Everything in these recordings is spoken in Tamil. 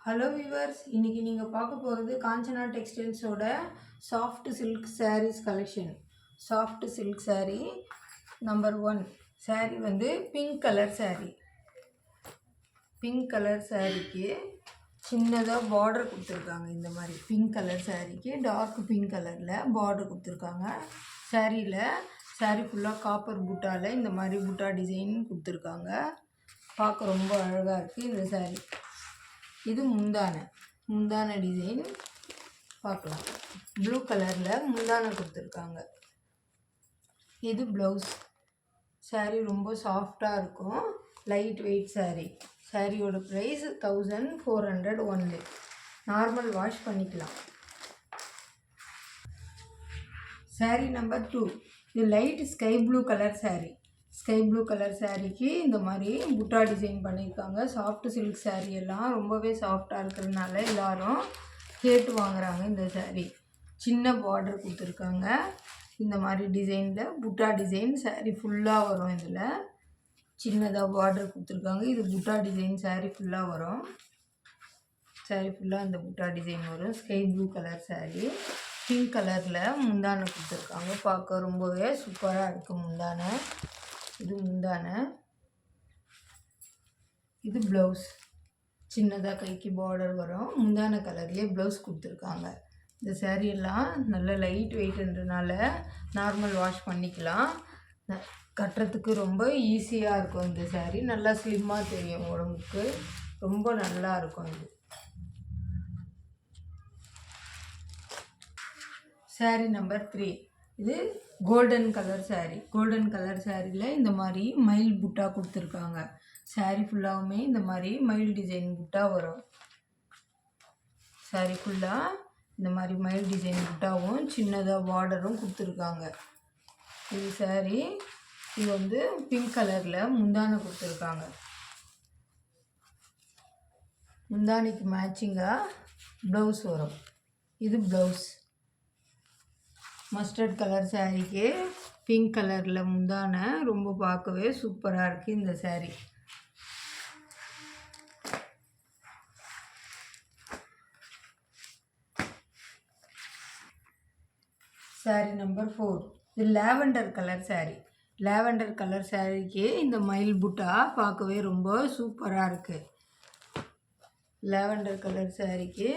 ஹலோ வியூவர்ஸ், இன்றைக்கி நீங்கள் பார்க்க போகிறது காஞ்சனா டெக்ஸ்டைல்ஸோட soft silk saris collection. Soft silk sari number 1 sari வந்து pink colour sari. Pink colour சாரீக்கு சின்னதாக பார்டர் கொடுத்துருக்காங்க. இந்த மாதிரி பிங்க் கலர் சாரீக்கு டார்க் பிங்க் கலரில் பார்டர் கொடுத்துருக்காங்க. சாரீ ஃபுல்லாக காப்பர் புட்டாவில் இந்த மாதிரி புட்டா டிசைன் கொடுத்துருக்காங்க. பார்க்க ரொம்ப அழகாக இருக்குது இந்த சாரீ. இது முந்தான டிசைன் பார்க்கலாம். ப்ளூ கலரில் முந்தானை கொடுத்துருக்காங்க. இது ப்ளவுஸ். சாரீ ரொம்ப சாஃப்டாக இருக்கும், லைட் வெயிட் சாரீ. சாரியோட ப்ரைஸ் 1400 ஒன்லி. நார்மல் வாஷ் பண்ணிக்கலாம். சாரீ நம்பர் 2 இது light sky blue colour sari. Sky blue colour சாரீக்கு இந்த மாதிரி புட்டா டிசைன் பண்ணியிருக்காங்க. சாஃப்ட் சில்க் சாரீ எல்லாம் ரொம்பவே சாஃப்டாக இருக்கிறதுனால எல்லோரும் கேட்டு வாங்குகிறாங்க. இந்த சாரீ சின்ன பார்டர் கொடுத்துருக்காங்க. இந்த மாதிரி டிசைனில் புட்டா டிசைன் சாரீ ஃபுல்லாக வரும். இதில் சின்னதாக பார்டர் கொடுத்துருக்காங்க. இது புட்டா டிசைன் சாரீ ஃபுல்லாக வரும். சாரீ ஃபுல்லாக இந்த புட்டா டிசைன் வரும். Sky blue colour sari. Pink கலரில் முந்தானை கொடுத்துருக்காங்க. பார்க்க ரொம்பவே சூப்பராக இருக்குது முந்தானை. இது முந்தானை. இது ப்ளவுஸ். சின்னதாக கைக்கு பார்டர் வரும். முந்தானை கலர்லேயே ப்ளவுஸ் கொடுத்துருக்காங்க. இந்த சேரீயெல்லாம் நல்ல லைட் வெயிட்ன்றனால நார்மல் வாஷ் பண்ணிக்கலாம். கட்டுறதுக்கு ரொம்ப ஈஸியாக இருக்கும். இந்த சாரீ நல்லா ஸ்லிம்மாக தெரியும் உடம்புக்கு. ரொம்ப நல்லா இருக்கும். இது சாரீ நம்பர் 3 இது golden colour sari. Golden colour சாரியில் இந்த மாதிரி மயில் புட்டா கொடுத்துருக்காங்க. சாரீ ஃபுல்லாகவுமே இந்த மாதிரி மயில் டிசைன் புட்டா வரும். சாரீ ஃபுல்லாக இந்த மாதிரி மயில் டிசைன் புட்டாவும் சின்னதாக பார்டரும் கொடுத்துருக்காங்க. இது சாரீ. இது வந்து பிங்க் கலரில் முந்தானை கொடுத்துருக்காங்க. முந்தானைக்கு மேட்சிங்காக ப்ளவுஸ் வரும். இது ப்ளவுஸ். மஸ்டர்ட் கலர் சாரீக்கு பிங்க் கலரில் முந்தானை ரொம்ப பார்க்கவே சூப்பராக இருக்குது இந்த சாரீ. சாரீ நம்பர் 4 இது lavender colour sari. Lavender colour சாரீக்கு இந்த மயில் புட்டா பார்க்கவே ரொம்ப சூப்பராக இருக்குது. லாவெண்டர் கலர் சாரீக்கு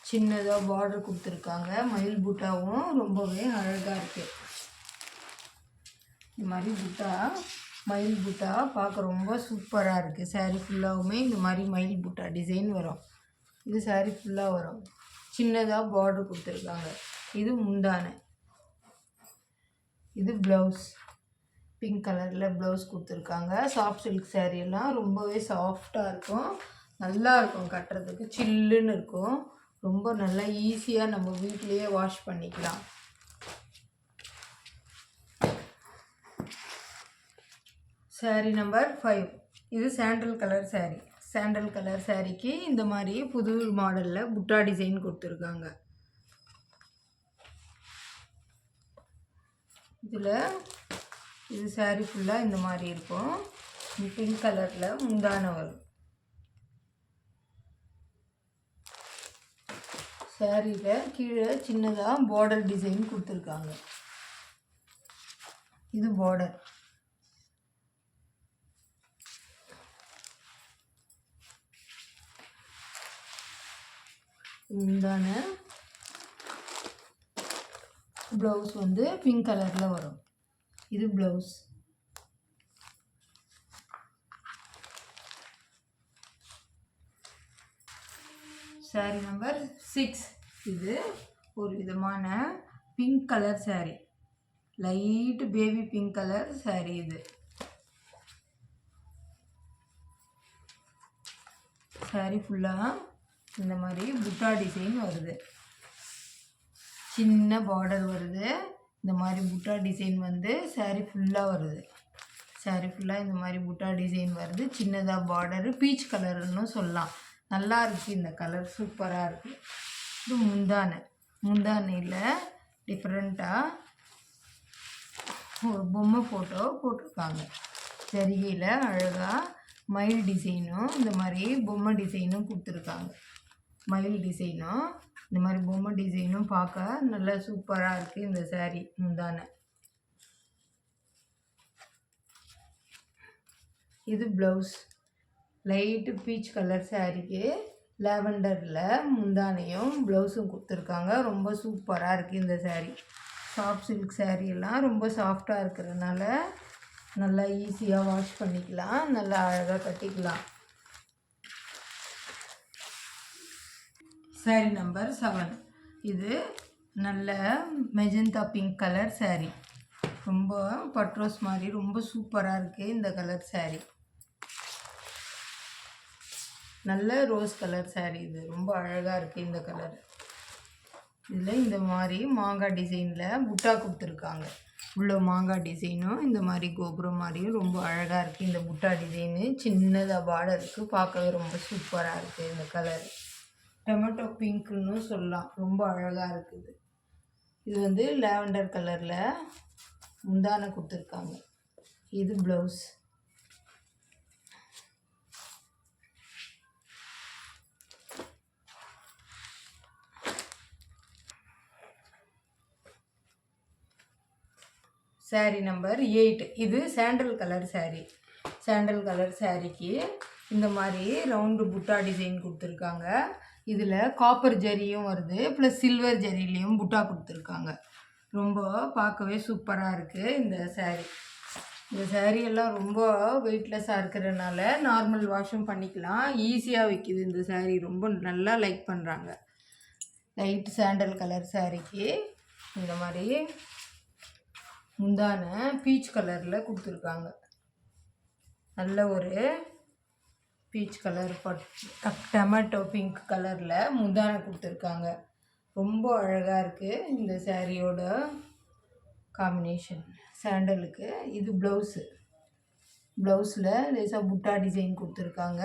சின்னதாக பார்டர் கொடுத்துருக்காங்க. மயில் புட்டாவும் ரொம்பவே அழகாக இருக்குது. இந்த மாதிரி புட்டா மயில் புட்டா பார்க்க ரொம்ப சூப்பராக இருக்குது. சாரீ ஃபுல்லாகவுமே இந்த மாதிரி மயில் புட்டா டிசைன் வரும். இது சாரீ ஃபுல்லாக வரும். சின்னதாக பார்டர் கொடுத்துருக்காங்க. இது முந்தானை. இது ப்ளவுஸ். பிங்க் கலரில் ப்ளவுஸ் கொடுத்துருக்காங்க. சாஃப்ட் சில்க் சாரீ எல்லாம் ரொம்பவே சாஃப்டாக இருக்கும். நல்லா இருக்கும் கட்டுறதுக்கு. சில்லுன்னு இருக்கும். ரொம்ப நல்லா ஈஸியாக நம்ம வீட்டிலையே வாஷ் பண்ணிக்கலாம். சாரீ நம்பர் 5 இது sandal colour sari. Sandal colour சாரீக்கு இந்த மாதிரி புது மாடலில் புட்டா டிசைன் கொடுத்துருக்காங்க. இதில் இது சாரீ ஃபுல்லாக இந்த மாதிரி இருக்கும். பிங்க் கலரில் முந்தானை வரும். சாரியில் கீழே சின்னதாக பார்டர் டிசைன் கொடுத்துருக்காங்க. இது பார்டர். முந்தான ப்ளவுஸ் வந்து பிங்க் கலரில் வரும். இது ப்ளவுஸ். சாரீ நம்பர் 6 இது ஒரு விதமான pink colour sari. Light baby pink colour sari. இது சாரீ ஃபுல்லாக இந்த மாதிரி புட்டா டிசைன் வருது. சின்ன பார்டர் வருது. இந்த மாதிரி புட்டா டிசைன் வந்து சாரீ ஃபுல்லாக வருது. சாரீ ஃபுல்லாக இந்த மாதிரி புட்டா டிசைன் வருது. சின்னதாக பார்டரு பீச் கலர்னு சொல்லலாம். நல்லா இருக்குது. இந்த கலர் சூப்பராக இருக்குது. இது முந்தானையில் டிஃப்ரெண்ட்டாக ஒரு பொம்மை ஃபோட்டோ போட்டிருக்காங்க. ஜரிகையில் அழகாக மயில் டிசைனும் இந்த மாதிரி பொம்மை டிசைனும் கொடுத்துருக்காங்க. மயில் டிசைனும் இந்த மாதிரி பொம்மை டிசைனும் பார்க்க நல்லா சூப்பராக இருக்குது இந்த saree முந்தானை. இது ப்ளவுஸ். லைட்டு பீச் கலர் சாரீக்கு லாவெண்டரில் முந்தானையும் ப்ளவுஸும் கொடுத்துருக்காங்க. ரொம்ப சூப்பராக இருக்குது இந்த saree. சாஃப்ட் சில்க் saree எல்லாம் ரொம்ப சாஃப்டாக இருக்கிறதுனால நல்லா ஈஸியாக வாஷ் பண்ணிக்கலாம், நல்லா அழகாக கட்டிக்கலாம். saree number 7. இது நல்ல மெஜந்தா பிங்க் கலர் saree. ரொம்ப பட்ரோஸ் மாதிரி ரொம்ப சூப்பராக இருக்குது இந்த கலர் saree. நல்ல ரோஸ் கலர் saree. இது ரொம்ப அழகாக இருக்குது இந்த கலர். இதில் இந்த மாதிரி மாங்காய் டிசைனில் புட்டா கொடுத்துருக்காங்க. உள்ள மாங்காய் டிசைனும் இந்த மாதிரி கோபுரம் மாதிரியும் ரொம்ப அழகாக இருக்குது இந்த புட்டா டிசைனு. சின்னதாக பார்டர் இருக்குது, பார்க்கவே ரொம்ப சூப்பராக இருக்குது இந்த கலர். டொமேட்டோ பிங்க்குன்னு சொல்லலாம், ரொம்ப அழகாக இருக்குது. இது வந்து லாவெண்டர் கலரில் முந்தானை கொடுத்துருக்காங்க. இது ப்ளவுஸ். saree number 8. இது sandal colour saree. Sandal colour சாரீக்கு இந்த மாதிரி ரவுண்டு புட்டா டிசைன் கொடுத்துருக்காங்க. இதில் காப்பர் ஜரியும் வருது, ப்ளஸ் சில்வர் ஜரிலையும் புட்டா கொடுத்துருக்காங்க. ரொம்ப பார்க்கவே சூப்பராக இருக்குது இந்த saree. இந்த saree எல்லாம் ரொம்ப வெயிட்லெஸ்ஸாக இருக்கிறதுனால நார்மல் வாஷும் பண்ணிக்கலாம், ஈஸியாக வைக்கிது இந்த saree. ரொம்ப நல்லா லைக் பண்ணுறாங்க. லைட் சாண்டல் கலர் சாரீக்கு இந்த மாதிரி முந்தானை பீச் கலரில் கொடுத்துருக்காங்க. நல்ல ஒரு பீச் கலர் டொமேட்டோ பிங்க் கலரில் முந்தானை கொடுத்துருக்காங்க. ரொம்ப அழகாக இருக்குது இந்த சாரியோட காம்பினேஷன் சாண்டலுக்கு. இது ப்ளவுஸு. ப்ளவுஸில் லேசாக புட்டா டிசைன் கொடுத்துருக்காங்க.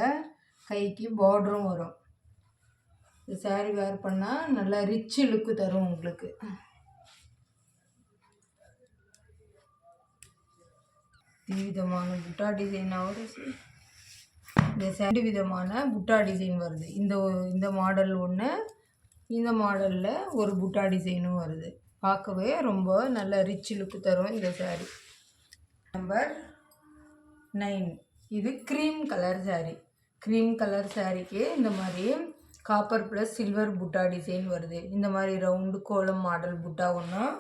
கைக்கு பார்டரும் வரும். இந்த சாரீ வேர் பண்ணால் நல்லா ரிச் லுக்கு தரும் உங்களுக்கு. விதமான புட்டா டிசைனாவது இந்த 2 விதமான புட்டா டிசைன் வருது. இந்த மாடல் ஒன்று, இந்த மாடலில் ஒரு புட்டா டிசைனும் வருது. பார்க்கவே ரொம்ப நல்ல ரிச் லுக்கு தரும் இந்த saree. நம்பர் 9. இது cream colour saree. Cream colour சாரீக்கு இந்த மாதிரி காப்பர் ப்ளஸ் சில்வர் புட்டா டிசைன் வருது. இந்த மாதிரி ரவுண்டு கோலம் மாடல் புட்டா ஒன்றும்,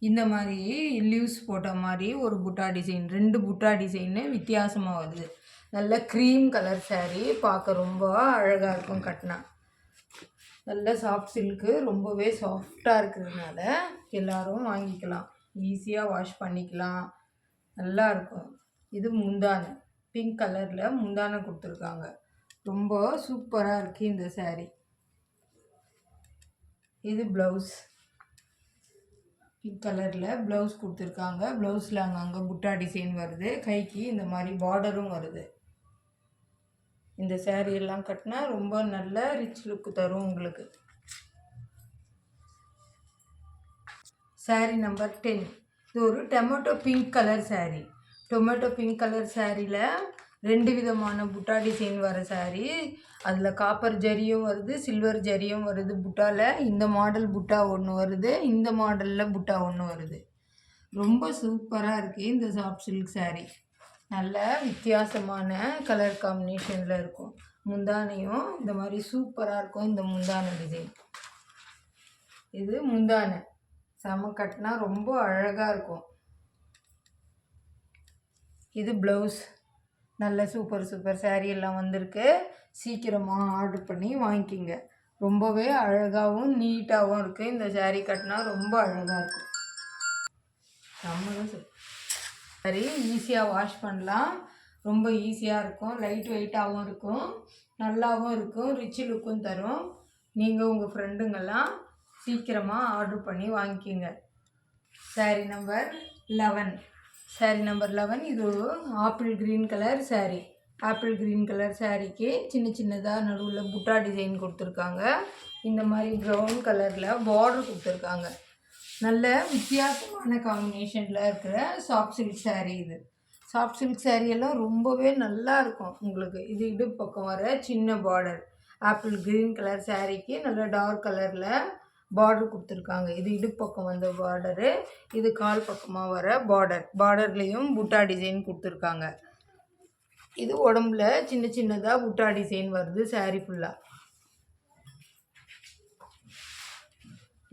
இந்த மாதிரி லீவ்ஸ் போட்ட மாதிரி ஒரு புட்டா டிசைன், 2 புட்டா டிசைன்னு வித்தியாசமாக வருது. நல்ல க்ரீம் கலர் saree, பார்க்க ரொம்ப அழகாக இருக்கும் கட்டினா. நல்ல சாஃப்ட் சில்க்கு, ரொம்பவே சாஃப்டாக இருக்கிறதுனால எல்லோரும் வாங்கிக்கலாம், ஈஸியாக வாஷ் பண்ணிக்கலாம், நல்லா இருக்கும். இது முந்தானை பிங்க் கலரில் முந்தானை கொடுத்துருக்காங்க. ரொம்ப சூப்பராக இருக்குது இந்த saree. இது ப்ளவுஸ். பிங்க் கலரில் ப்ளவுஸ் கொடுத்துருக்காங்க. ப்ளவுஸில் அங்கங்கே புட்டா டிசைன் வருது. கைக்கு இந்த மாதிரி பார்டரும் வருது. இந்த saree எல்லாம் கட்டினா ரொம்ப நல்ல ரிச் லுக்கு தரும் உங்களுக்கு. saree number 10. இது ஒரு tomato pink colour saree. Tomato pink colour சாரியில் 2 விதமான புட்டா டிசைன் வர saree. அதில் காப்பர் ஜரியும் வருது, சில்வர் ஜரியும் வருது புட்டாவில். இந்த மாடல் புட்டா ஒன்று வருது, இந்த மாடலில் புட்டா ஒன்று வருது. ரொம்ப சூப்பராக இருக்குது இந்த சாஃப்ட் சில்க் saree. நல்ல வித்தியாசமான கலர் காம்பினேஷனில் இருக்கும். முந்தானையும் இந்த மாதிரி சூப்பராக இருக்கும் இந்த முந்தானை டிசைன். இது முந்தானை செம கட்டினா ரொம்ப அழகாக இருக்கும். இது ப்ளவுஸ். நல்ல சூப்பர் saree எல்லாம் வந்திருக்கு. சீக்கிரமாக ஆர்டர் பண்ணி வாங்கிக்கிங்க. ரொம்பவே அழகாகவும் நீட்டாகவும் இருக்குது இந்த saree கட்டினா ரொம்ப அழகாக இருக்கும். சரி, ஈஸியாக வாஷ் பண்ணலாம், ரொம்ப ஈஸியாக இருக்கும், லைட் வெயிட்டாகவும் இருக்கும், நல்லாவும் இருக்கும், ரிச் லுக்கும் தரும். நீங்கள் உங்கள் ஃப்ரெண்டுங்கெல்லாம் சீக்கிரமாக ஆர்டர் பண்ணி வாங்கிக்கிங்க. saree number 11. saree number 11. இது apple green colour saree. Apple green colour சாரீக்கு சின்ன சின்னதாக நடுவில் புட்டா டிசைன் கொடுத்துருக்காங்க. இந்த மாதிரி ப்ரௌன் கலரில் பார்டர் கொடுத்துருக்காங்க. நல்ல வித்தியாசமான காம்பினேஷனில் இருக்கிற சாஃப்ட் சில்க் saree இது. சாஃப்ட் சில்க் saree எல்லாம் ரொம்பவே நல்லா இருக்கும் உங்களுக்கு. இது இடுப்பு பக்கம் வர சின்ன பார்டர், ஆப்பிள் க்ரீன் கலர் சாரீக்கு நல்ல டார்க் கலரில் பார்டர் கொடுத்துருக்காங்க. இது இடுப்பக்கம் வந்த பார்டரு, இது கால் பக்கமாக வர பார்டர்லேயும் புட்டா டிசைன் கொடுத்துருக்காங்க. இது உடம்புல சின்ன சின்னதாக புட்டா டிசைன் வருது சாரீ ஃபுல்லாக.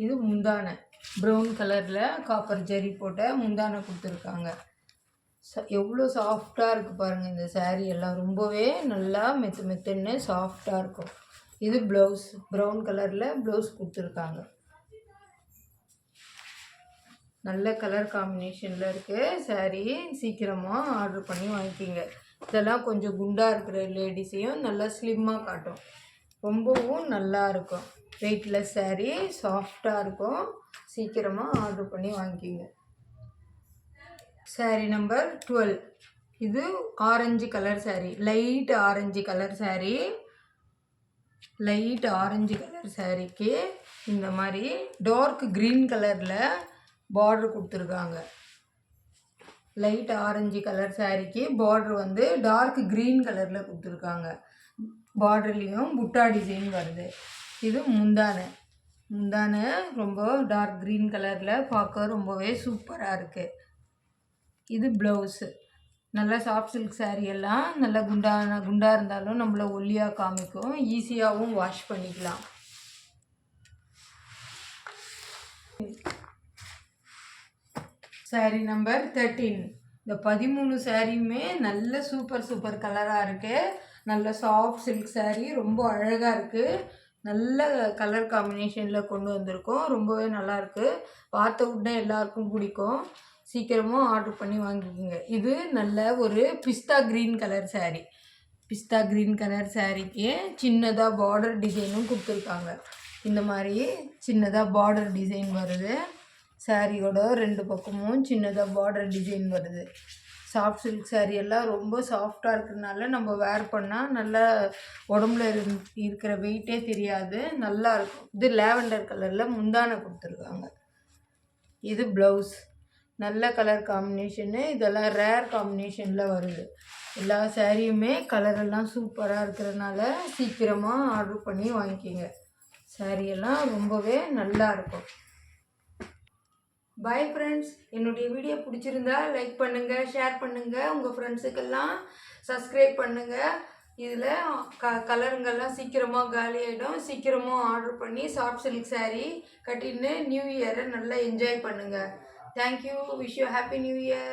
இது முந்தானை ப்ரௌன் கலரில் காப்பர் ஜரி போட்ட முந்தானை கொடுத்துருக்காங்க. எவ்வளோ சாஃப்டாக இருக்குது பாருங்கள் இந்த சாரீ எல்லாம். ரொம்பவே நல்லா மெத்துன்னு சாஃப்டாக இருக்கும். இது ப்ளவுஸ் ப்ரௌன் கலரில் ப்ளவுஸ் கொடுத்துருக்காங்க. நல்ல கலர் காம்பினேஷனில் இருக்குது சாரீ. சீக்கிரமாக ஆர்டர் பண்ணி வாங்கிக்கிங்க. இதெல்லாம் கொஞ்சம் குண்டாக இருக்கிற லேடிஸையும் நல்லா ஸ்லிம்மாக காட்டும். ரொம்பவும் நல்லா இருக்கும். வெயிட்லெஸ் சாரீ, சாஃப்டாக இருக்கும். சீக்கிரமாக ஆர்டர் பண்ணி வாங்கிக்கிங்க. சாரீ நம்பர் 12. இது orange colour sari, light orange colour sari. Light orange colour சாரீக்கு இந்த மாதிரி டார்க் க்ரீன் கலரில் பார்டர் கொடுத்துருக்காங்க. லைட் ஆரஞ்சு கலர் சாரீக்கு பார்டர் வந்து டார்க் க்ரீன் கலரில் கொடுத்துருக்காங்க. பார்டர்லேயும் புட்டா டிசைன் வருது. இது முந்தானை ரொம்ப டார்க் க்ரீன் கலரில் பார்க்க ரொம்பவே சூப்பராக இருக்குது. இது ப்ளவுஸு. நல்லா சாஃப்ட் சில்க் சாரீ எல்லாம் நல்லா குண்டாக இருந்தாலும் நம்மளை ஒல்லியாக காமிக்கும். ஈஸியாகவும் வாஷ் பண்ணிக்கலாம். சாரீ நம்பர் 13. இந்த 13 சாரியுமே நல்ல சூப்பர் கலராக இருக்குது. நல்ல சாஃப்ட் சில்க் சாரீ, ரொம்ப அழகாக இருக்குது. நல்ல கலர் காம்பினேஷனில் கொண்டு வந்திருக்கோம். ரொம்பவே நல்லாயிருக்கு. பார்த்த உடனே எல்லாருக்கும் பிடிக்கும். சீக்கிரமாக ஆர்டர் பண்ணி வாங்கிக்கோங்க. இது நல்ல ஒரு பிஸ்தா க்ரீன் கலர் சாரீ. பிஸ்தா க்ரீன் கலர் சாரீக்கு சின்னதாக பார்டர் டிசைனும் கொடுத்துருக்காங்க. இந்த மாதிரி சின்னதாக பார்டர் டிசைன் வருது. சாரியோட 2 பக்கமும் சின்னதாக பார்டர் டிசைன் வருது. சாஃப்ட் சில்க் சாரீ எல்லாம் ரொம்ப சாஃப்டாக இருக்கிறதுனால நம்ம வேர் பண்ணால் நல்லா உடம்புல இருக்கிற வெயிட்டே தெரியாது, நல்லா இருக்கும். இது லேவெண்டர் கலரில் முந்தானை கொடுத்துருக்காங்க. இது ப்ளவுஸ். நல்ல கலர் காம்பினேஷனு. இதெல்லாம் ரேர் காம்பினேஷனில் வருது. எல்லா சாரியுமே கலரெல்லாம் சூப்பராக இருக்கிறதுனால சீக்கிரமாக ஆர்டர் பண்ணி வாங்கிக்கிங்க. சாரியெல்லாம் ரொம்பவே நல்லா இருக்கும். Bye friends. என்னுடைய வீடியோ பிடிச்சிருந்தா லைக் பண்ணுங்கள், ஷேர் பண்ணுங்கள், உங்கள் ஃப்ரெண்ட்ஸுக்கெல்லாம் சப்ஸ்கிரைப் பண்ணுங்கள். இதில் கலருங்கெல்லாம் சீக்கிரமாக காலி ஆகிடும். சீக்கிரமாக ஆர்டர் பண்ணி சாஃப்ட் சில்க் சாரீ கட்டின்னு நியூ இயரை நல்லா என்ஜாய் பண்ணுங்கள். Thank you. Wish you a happy new year.